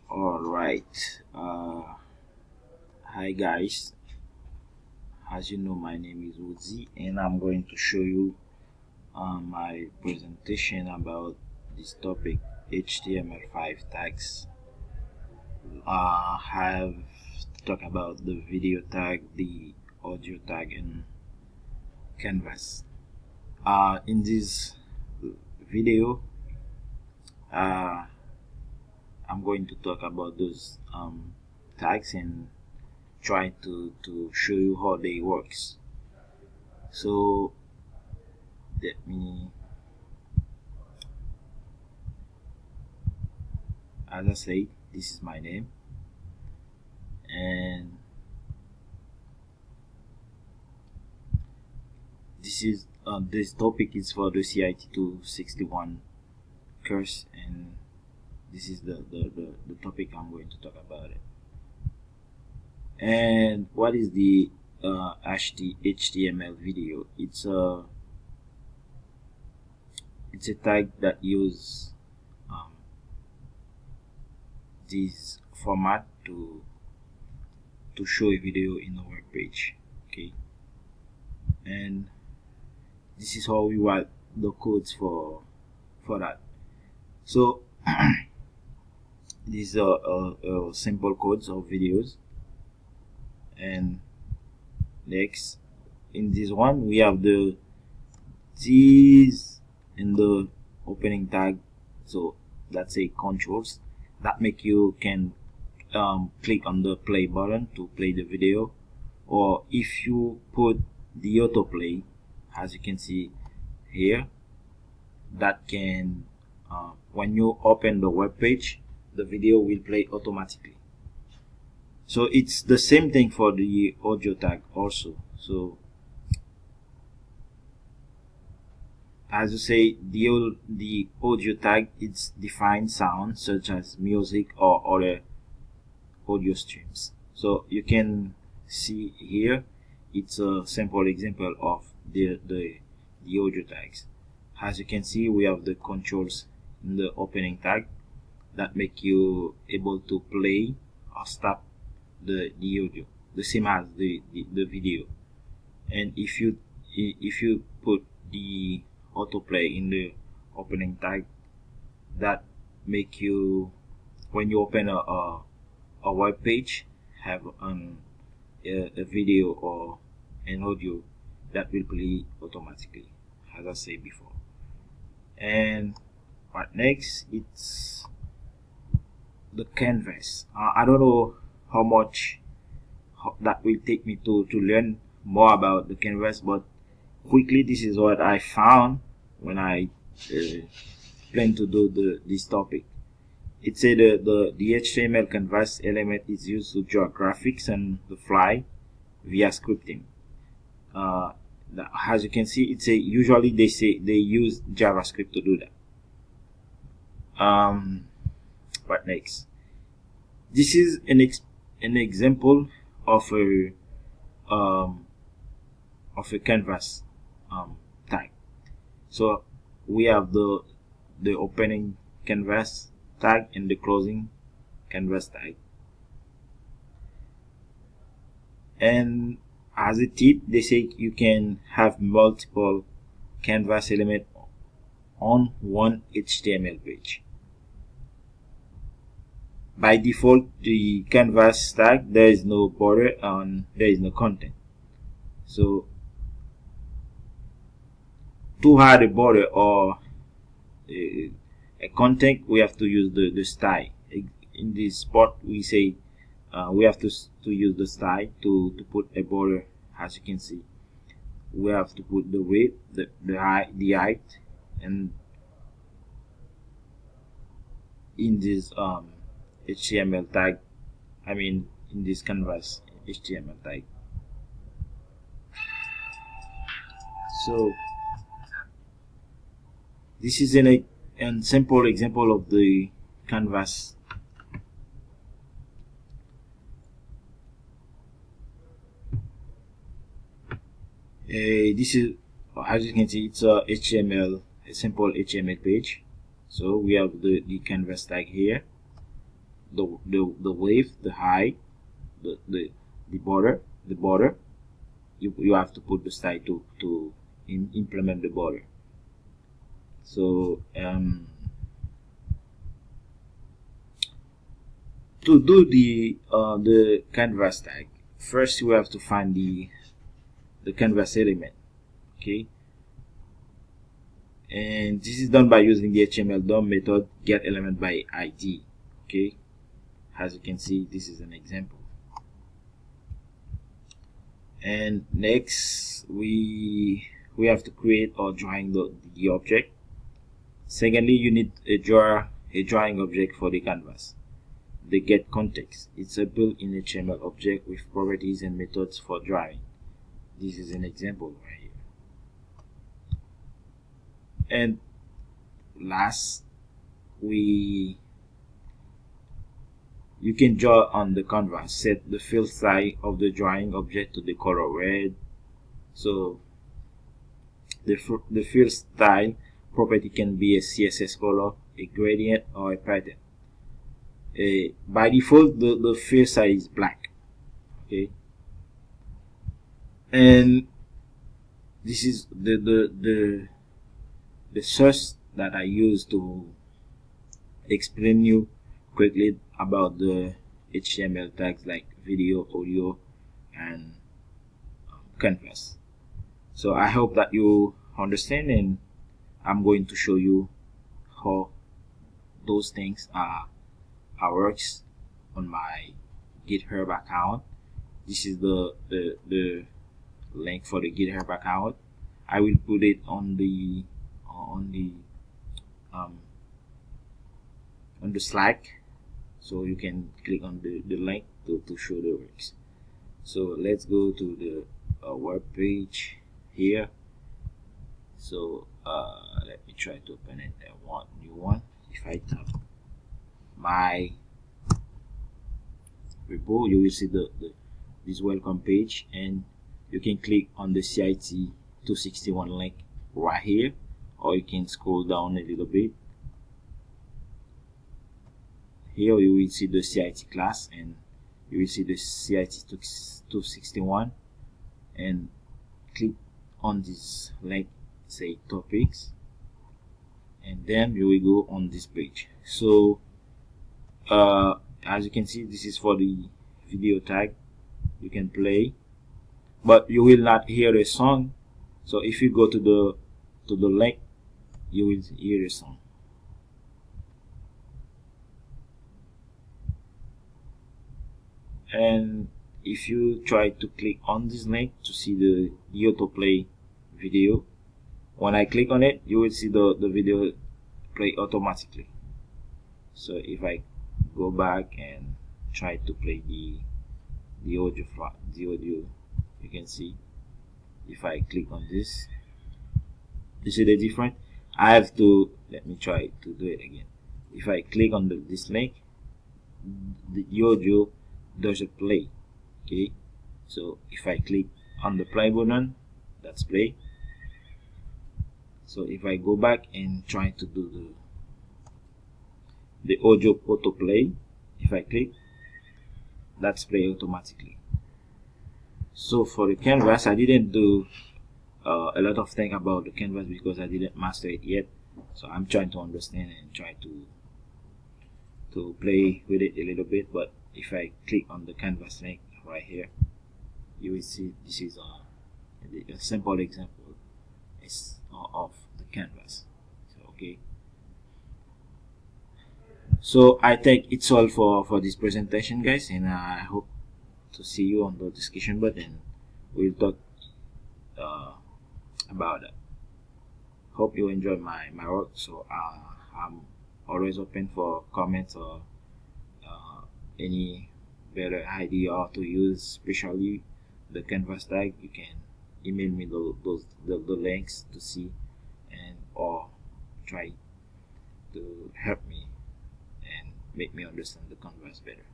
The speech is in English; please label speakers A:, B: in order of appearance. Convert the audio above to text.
A: All right. Hi guys. As you know, my name is Uzi, and I'm going to show you my presentation about this topic: HTML5 tags. Have to talk about the video tag, the audio tag, and canvas. In this video, uh, I'm going to talk about those tags and try to show you how they works. So let me, as I said, this is my name, and this topic is for the CIT 261 course, and this is the topic I'm going to talk about it. And what is the HTML video? It's a tag that use this format to show a video in a web page. Okay, and this is how we write the codes for that. So these are simple codes of videos. And next, in this one, we have these in the opening tag. So that's a controls that make you can click on the play button to play the video, or if you put the autoplay, as you can see here, that can when you open the web page, the video will play automatically. So it's the same thing for the audio tag also. So as you say, the audio tag, it's defined sound such as music or other audio streams. So you can see here, it's a simple example of the audio tags. As you can see, we have the controls in the opening tag that make you able to play or stop the audio, the same as the video. And if you put the autoplay in the opening tag, that make you, when you open a web page, have a video or an audio that will play automatically, as I said before. And what next? It's the canvas. I don't know how much that will take me to learn more about the canvas, but quickly, this is what I found when I plan to do this topic. It said the HTML canvas element is used to draw graphics on the fly via scripting. As you can see, it's usually they say they use JavaScript to do that. What next? This is an example of a canvas tag. So we have the opening canvas tag and the closing canvas tag. And as a tip, they say you can have multiple canvas element on one HTML page. By default, the canvas tag, there is no border and there is no content. So to add a border or a content, we have to use the style. In this spot, we say we have to use the style to put a border. As you can see, we have to put the width, the height, and in this HTML tag, I mean in this canvas HTML tag. So this is a simple example of the canvas. This is, as you can see, it's a simple HTML page. So we have the canvas tag here, the width, the height, the border. You have to put the style to implement the border. So to do the canvas tag, first you have to find the canvas element. Okay, and this is done by using the HTML DOM method get element by ID. Okay, as you can see, this is an example. And next we have to create or drawing the object. Secondly, you need a drawing object for the canvas. The get context, it's a built-in HTML object with properties and methods for drawing. This is an example right here. And last, you can draw on the canvas. Set the fill size of the drawing object to the color red. So the fill style property can be a CSS color, a gradient, or a pattern. By default, the fill size is black. Okay, and this is the source that I use to explain you quickly about the HTML tags like video, audio, and canvas. So I hope that you understand, and I'm going to show you how those things are works on my GitHub account. This is the link for the GitHub account. I will put it on the Slack, so you can click on the link to show the works. So let's go to the web page here. So let me try to open it. I want new one. If I tap my repo, you will see this welcome page, and you can click on the CIT 261 link right here, or you can scroll down a little bit. Here you will see the CIT class, and you will see the CIT 261, and click on this link, say topics, and then you will go on this page. So as you can see, this is for the video tag. You can play, but you will not hear a song. So if you go to the link, you will hear a song. And if you try to click on this link to see the autoplay video, when I click on it, you will see the video play automatically. So if I go back and try to play the audio, you can see if I click on this, you see the difference. I have to, let me try to do it again. If I click on this link, the audio doesn't play. Okay, so if I click on the play button, that's play. So if I go back and try to do the audio autoplay, if I click, that's play automatically. So for the canvas, I didn't do a lot of things about the canvas because I didn't master it yet. So I'm trying to understand and try to play with it a little bit. But if I click on the canvas link right here, you will see this is a simple example of the canvas. So, okay, so I think it's all for this presentation, guys, and I hope to see you on the discussion board, and we'll talk about it. Hope you enjoy my work. So I'm always open for comments or any better idea how to use, especially the canvas tag. You can email me the links to see, and or try to help me and make me understand the canvas better.